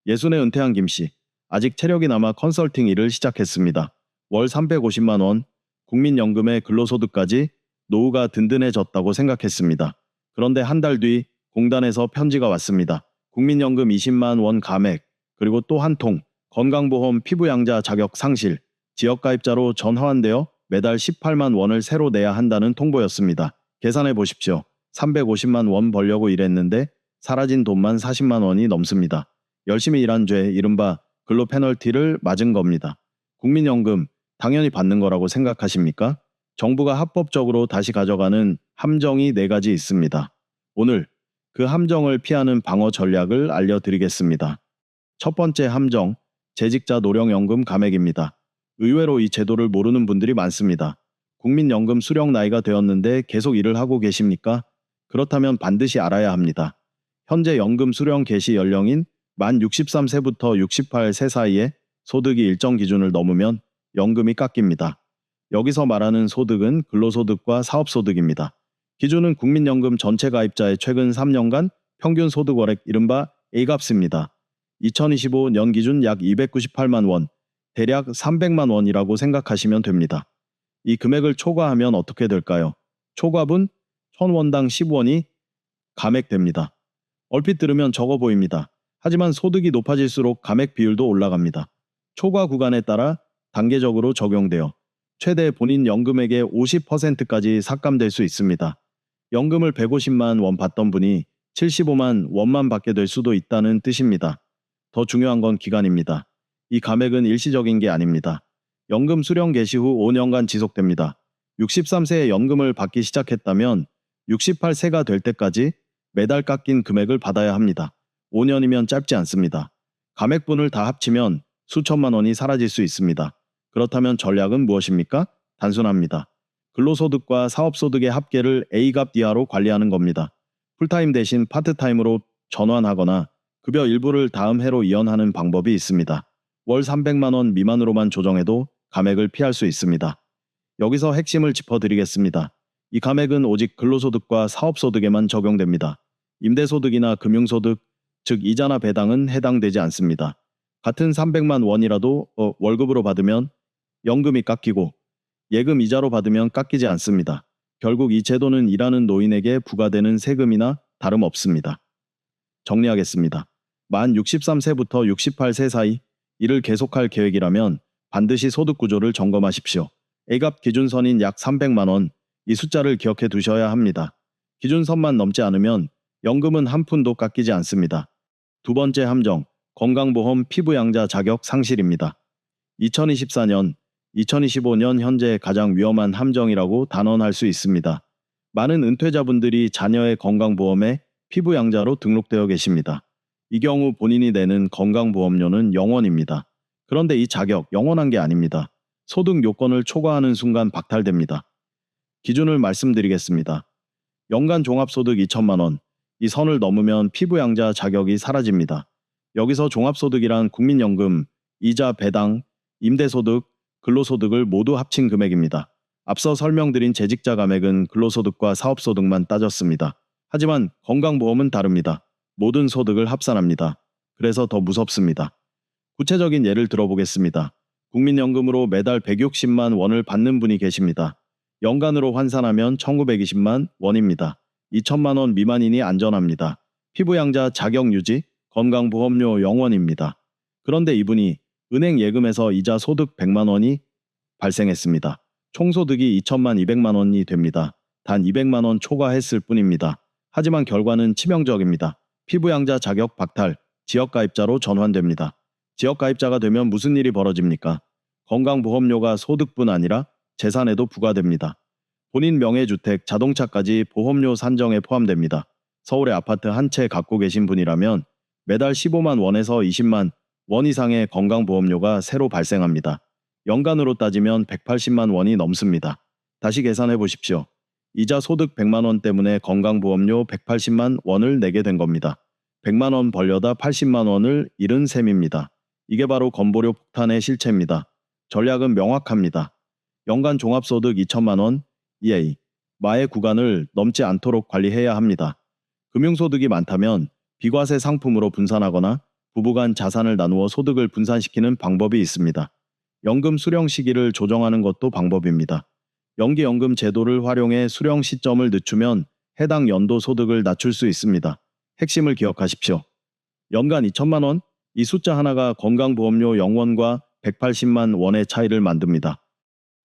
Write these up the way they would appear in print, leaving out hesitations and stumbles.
예순에 은퇴한 김씨. 아직 체력이 남아 컨설팅 일을 시작했습니다. 월 350만 원, 국민연금에 근로소득까지 노후가 든든해졌다고 생각했습니다. 그런데 한 달 뒤 공단에서 편지가 왔습니다. 국민연금 20만 원 감액, 그리고 또 한 통, 건강보험 피부양자 자격 상실, 지역가입자로 전환되어 매달 18만 원을 새로 내야 한다는 통보였습니다. 계산해 보십시오. 350만 원 벌려고 일했는데 사라진 돈만 40만 원이 넘습니다. 열심히 일한 죄, 이른바 근로 페널티를 맞은 겁니다. 국민연금 당연히 받는 거라고 생각하십니까? 정부가 합법적으로 다시 가져가는 함정이 4가지 있습니다. 오늘 그 함정을 피하는 방어 전략을 알려드리겠습니다. 첫 번째 함정, 재직자 노령연금 감액입니다. 의외로 이 제도를 모르는 분들이 많습니다. 국민연금 수령 나이가 되었는데 계속 일을 하고 계십니까? 그렇다면 반드시 알아야 합니다. 현재 연금 수령 개시 연령인 만 63세부터 68세 사이에 소득이 일정 기준을 넘으면 연금이 깎입니다. 여기서 말하는 소득은 근로소득과 사업소득입니다. 기준은 국민연금 전체 가입자의 최근 3년간 평균 소득월액, 이른바 A값입니다. 2025년 기준 약 298만 원, 대략 300만 원이라고 생각하시면 됩니다. 이 금액을 초과하면 어떻게 될까요? 초과분 1000원당 10원이 감액됩니다. 얼핏 들으면 적어 보입니다. 하지만 소득이 높아질수록 감액 비율도 올라갑니다. 초과 구간에 따라 단계적으로 적용되어 최대 본인 연금액의 50%까지 삭감될 수 있습니다. 연금을 150만 원 받던 분이 75만 원만 받게 될 수도 있다는 뜻입니다. 더 중요한 건 기간입니다. 이 감액은 일시적인 게 아닙니다. 연금 수령 개시 후 5년간 지속됩니다. 63세에 연금을 받기 시작했다면 68세가 될 때까지 매달 깎인 금액을 받아야 합니다. 5년이면 짧지 않습니다. 감액분을 다 합치면 수천만 원이 사라질 수 있습니다. 그렇다면 전략은 무엇입니까? 단순합니다. 근로소득과 사업소득의 합계를 A값 이하로 관리하는 겁니다. 풀타임 대신 파트타임으로 전환하거나 급여 일부를 다음 해로 이연하는 방법이 있습니다. 월 300만 원 미만으로만 조정해도 감액을 피할 수 있습니다. 여기서 핵심을 짚어드리겠습니다. 이 감액은 오직 근로소득과 사업소득에만 적용됩니다. 임대소득이나 금융소득, 즉 이자나 배당은 해당되지 않습니다. 같은 300만 원이라도 월급으로 받으면 연금이 깎이고 예금 이자로 받으면 깎이지 않습니다. 결국 이 제도는 일하는 노인에게 부과되는 세금이나 다름없습니다. 정리하겠습니다. 만 63세부터 68세 사이 일을 계속할 계획이라면 반드시 소득 구조를 점검하십시오. A값 기준선인 약 300만 원, 이 숫자를 기억해 두셔야 합니다. 기준선만 넘지 않으면 연금은 한 푼도 깎이지 않습니다. 두 번째 함정, 건강보험 피부양자 자격 상실입니다. 2024년, 2025년 현재 가장 위험한 함정이라고 단언할 수 있습니다. 많은 은퇴자분들이 자녀의 건강보험에 피부양자로 등록되어 계십니다. 이 경우 본인이 내는 건강보험료는 0원입니다. 그런데 이 자격 영원한 게 아닙니다. 소득 요건을 초과하는 순간 박탈됩니다. 기준을 말씀드리겠습니다. 연간 종합소득 2천만 원, 이 선을 넘으면 피부양자 자격이 사라집니다. 여기서 종합소득이란 국민연금, 이자 배당, 임대소득, 근로소득을 모두 합친 금액입니다. 앞서 설명드린 재직자 감액은 근로소득과 사업소득만 따졌습니다. 하지만 건강보험은 다릅니다. 모든 소득을 합산합니다. 그래서 더 무섭습니다. 구체적인 예를 들어보겠습니다. 국민연금으로 매달 160만 원을 받는 분이 계십니다. 연간으로 환산하면 1920만 원입니다. 2천만 원 미만이니 안전합니다. 피부양자 자격 유지, 건강보험료 0원입니다. 그런데 이분이 은행 예금에서 이자 소득 100만 원이 발생했습니다. 총소득이 2천만 2백만 원이 됩니다. 단 200만 원 초과했을 뿐입니다. 하지만 결과는 치명적입니다. 피부양자 자격 박탈, 지역가입자로 전환됩니다. 지역가입자가 되면 무슨 일이 벌어집니까? 건강보험료가 소득뿐 아니라 재산에도 부과됩니다. 본인 명예주택, 자동차까지 보험료 산정에 포함됩니다. 서울의 아파트 한 채 갖고 계신 분이라면 매달 15만 원에서 20만 원 이상의 건강보험료가 새로 발생합니다. 연간으로 따지면 180만 원이 넘습니다. 다시 계산해 보십시오. 이자 소득 100만 원 때문에 건강보험료 180만 원을 내게 된 겁니다. 100만 원 벌려다 80만 원을 잃은 셈입니다. 이게 바로 건보료 폭탄의 실체입니다. 전략은 명확합니다. 연간 종합소득 2천만 원 EA, 마의 구간을 넘지 않도록 관리해야 합니다. 금융소득이 많다면 비과세 상품으로 분산하거나 부부 간 자산을 나누어 소득을 분산시키는 방법이 있습니다. 연금 수령 시기를 조정하는 것도 방법입니다. 연기연금 제도를 활용해 수령 시점을 늦추면 해당 연도 소득을 낮출 수 있습니다. 핵심을 기억하십시오. 연간 2천만 원? 이 숫자 하나가 건강보험료 0원과 180만 원의 차이를 만듭니다.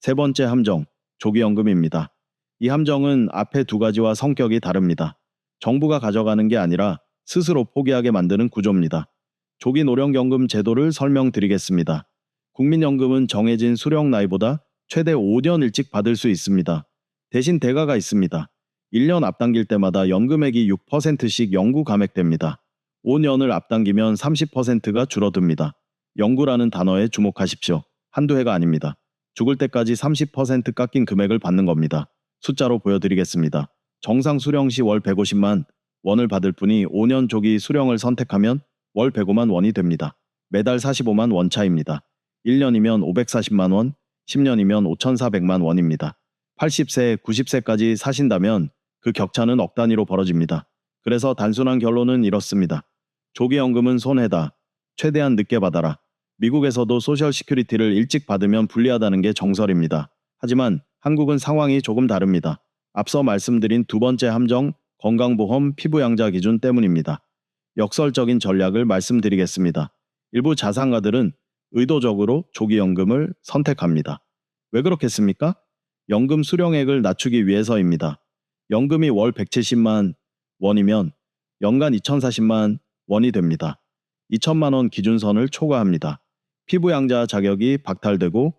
세 번째 함정, 조기연금입니다. 이 함정은 앞에 두 가지와 성격이 다릅니다. 정부가 가져가는 게 아니라 스스로 포기하게 만드는 구조입니다. 조기노령연금 제도를 설명드리겠습니다. 국민연금은 정해진 수령 나이보다 최대 5년 일찍 받을 수 있습니다. 대신 대가가 있습니다. 1년 앞당길 때마다 연금액이 6%씩 영구 감액됩니다. 5년을 앞당기면 30%가 줄어듭니다. 영구라는 단어에 주목하십시오. 한두 해가 아닙니다. 죽을 때까지 30% 깎인 금액을 받는 겁니다. 숫자로 보여드리겠습니다. 정상 수령 시 월 150만 원을 받을 분이 5년 조기 수령을 선택하면 월 105만 원이 됩니다. 매달 45만 원 차입니다. 1년이면 540만 원, 10년이면 5,400만 원입니다. 80세, 90세까지 사신다면 그 격차는 억 단위로 벌어집니다. 그래서 단순한 결론은 이렇습니다. 조기연금은 손해다. 최대한 늦게 받아라. 미국에서도 소셜 시큐리티를 일찍 받으면 불리하다는 게 정설입니다. 하지만 한국은 상황이 조금 다릅니다. 앞서 말씀드린 두 번째 함정, 건강보험 피부양자 기준 때문입니다. 역설적인 전략을 말씀드리겠습니다. 일부 자산가들은 의도적으로 조기연금을 선택합니다. 왜 그렇겠습니까? 연금 수령액을 낮추기 위해서입니다. 연금이 월 170만 원이면 연간 2,040만 원이 됩니다. 2천만 원 기준선을 초과합니다. 피부양자 자격이 박탈되고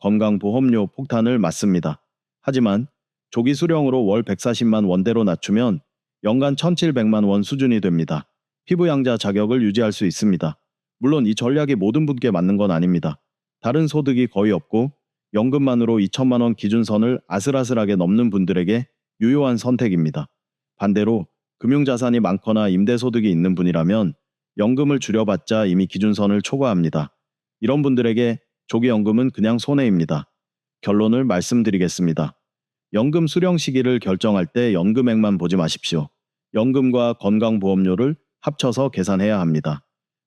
건강보험료 폭탄을 맞습니다. 하지만 조기 수령으로 월 140만 원대로 낮추면 연간 1,700만 원 수준이 됩니다. 피부양자 자격을 유지할 수 있습니다. 물론 이 전략이 모든 분께 맞는 건 아닙니다. 다른 소득이 거의 없고 연금만으로 2천만 원 기준선을 아슬아슬하게 넘는 분들에게 유효한 선택입니다. 반대로 금융자산이 많거나 임대소득이 있는 분이라면 연금을 줄여봤자 이미 기준선을 초과합니다. 이런 분들에게 조기연금은 그냥 손해입니다. 결론을 말씀드리겠습니다. 연금 수령 시기를 결정할 때 연금액만 보지 마십시오. 연금과 건강보험료를 합쳐서 계산해야 합니다.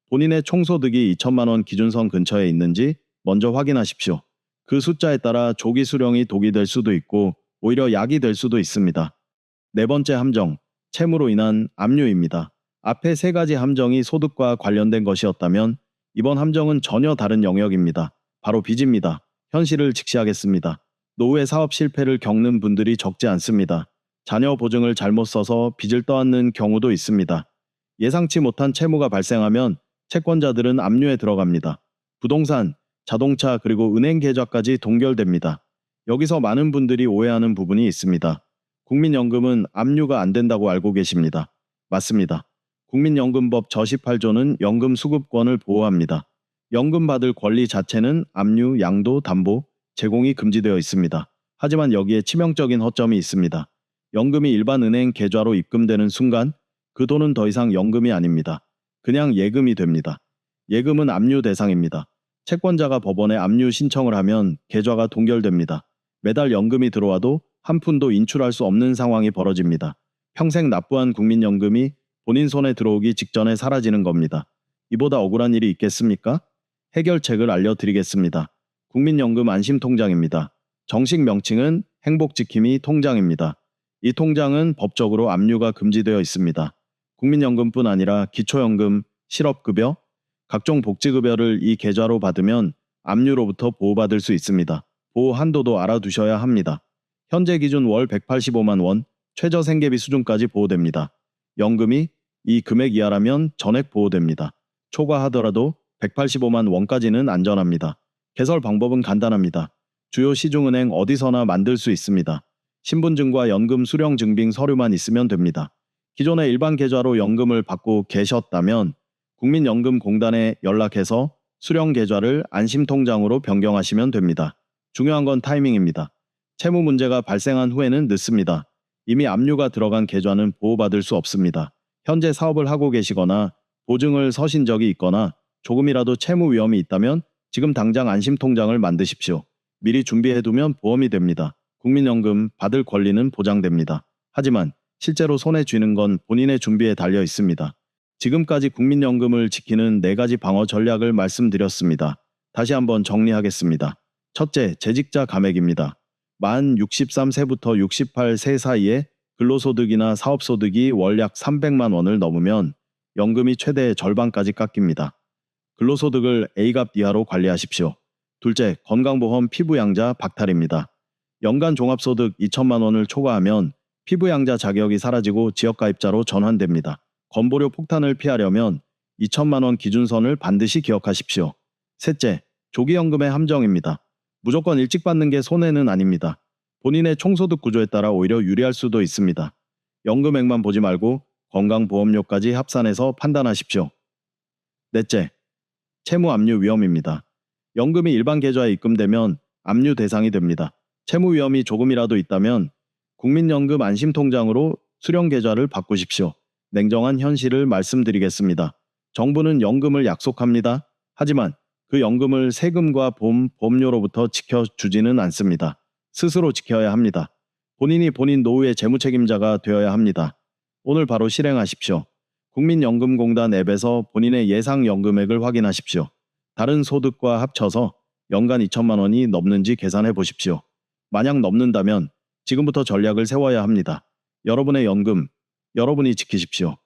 본인의 총소득이 2천만 원 기준선 근처에 있는지 먼저 확인하십시오. 그 숫자에 따라 조기 수령이 독이 될 수도 있고 오히려 약이 될 수도 있습니다. 네 번째 함정, 채무로 인한 압류입니다. 앞에 세 가지 함정이 소득과 관련된 것이었다면 이번 함정은 전혀 다른 영역입니다. 바로 빚입니다. 현실을 직시하겠습니다. 노후에 사업 실패를 겪는 분들이 적지 않습니다. 자녀 보증을 잘못 써서 빚을 떠안는 경우도 있습니다. 예상치 못한 채무가 발생하면 채권자들은 압류에 들어갑니다. 부동산, 자동차 그리고 은행 계좌까지 동결됩니다. 여기서 많은 분들이 오해하는 부분이 있습니다. 국민연금은 압류가 안 된다고 알고 계십니다. 맞습니다. 국민연금법 저18조는 연금 수급권을 보호합니다. 연금 받을 권리 자체는 압류, 양도, 담보, 제공이 금지되어 있습니다. 하지만 여기에 치명적인 허점이 있습니다. 연금이 일반 은행 계좌로 입금되는 순간 그 돈은 더 이상 연금이 아닙니다. 그냥 예금이 됩니다. 예금은 압류 대상입니다. 채권자가 법원에 압류 신청을 하면 계좌가 동결됩니다. 매달 연금이 들어와도 한 푼도 인출할 수 없는 상황이 벌어집니다. 평생 납부한 국민연금이 본인 손에 들어오기 직전에 사라지는 겁니다. 이보다 억울한 일이 있겠습니까? 해결책을 알려드리겠습니다. 국민연금 안심통장입니다. 정식 명칭은 행복지킴이 통장입니다. 이 통장은 법적으로 압류가 금지되어 있습니다. 국민연금뿐 아니라 기초연금, 실업급여, 각종 복지급여를 이 계좌로 받으면 압류로부터 보호받을 수 있습니다. 보호 한도도 알아두셔야 합니다. 현재 기준 월 185만 원, 최저 생계비 수준까지 보호됩니다. 연금이 이 금액 이하라면 전액 보호됩니다. 초과하더라도 185만 원까지는 안전합니다. 개설 방법은 간단합니다. 주요 시중은행 어디서나 만들 수 있습니다. 신분증과 연금 수령 증빙 서류만 있으면 됩니다. 기존의 일반 계좌로 연금을 받고 계셨다면 국민연금공단에 연락해서 수령 계좌를 안심통장으로 변경하시면 됩니다. 중요한 건 타이밍입니다. 채무 문제가 발생한 후에는 늦습니다. 이미 압류가 들어간 계좌는 보호받을 수 없습니다. 현재 사업을 하고 계시거나 보증을 서신 적이 있거나 조금이라도 채무 위험이 있다면 지금 당장 안심통장을 만드십시오. 미리 준비해두면 보험이 됩니다. 국민연금 받을 권리는 보장됩니다. 하지만 실제로 손에 쥐는 건 본인의 준비에 달려 있습니다. 지금까지 국민연금을 지키는 4가지 방어 전략을 말씀드렸습니다. 다시 한번 정리하겠습니다. 첫째, 재직자 감액입니다. 만 63세부터 68세 사이에 근로소득이나 사업소득이 월 약 300만 원을 넘으면 연금이 최대 절반까지 깎입니다. 근로소득을 A갑 이하로 관리하십시오. 둘째, 건강보험 피부양자 박탈입니다. 연간 종합소득 2천만 원을 초과하면 피부양자 자격이 사라지고 지역가입자로 전환됩니다. 건보료 폭탄을 피하려면 2천만 원 기준선을 반드시 기억하십시오. 셋째, 조기연금의 함정입니다. 무조건 일찍 받는 게 손해는 아닙니다. 본인의 총소득 구조에 따라 오히려 유리할 수도 있습니다. 연금액만 보지 말고 건강보험료까지 합산해서 판단하십시오. 넷째, 채무 압류 위험입니다. 연금이 일반 계좌에 입금되면 압류 대상이 됩니다. 채무 위험이 조금이라도 있다면 국민연금 안심통장으로 수령 계좌를 바꾸십시오. 냉정한 현실을 말씀드리겠습니다. 정부는 연금을 약속합니다. 하지만 그 연금을 세금과 보험료로부터 지켜주지는 않습니다. 스스로 지켜야 합니다. 본인이 본인 노후의 재무 책임자가 되어야 합니다. 오늘 바로 실행하십시오. 국민연금공단 앱에서 본인의 예상 연금액을 확인하십시오. 다른 소득과 합쳐서 연간 2천만 원이 넘는지 계산해 보십시오. 만약 넘는다면 지금부터 전략을 세워야 합니다. 여러분의 연금, 여러분이 지키십시오.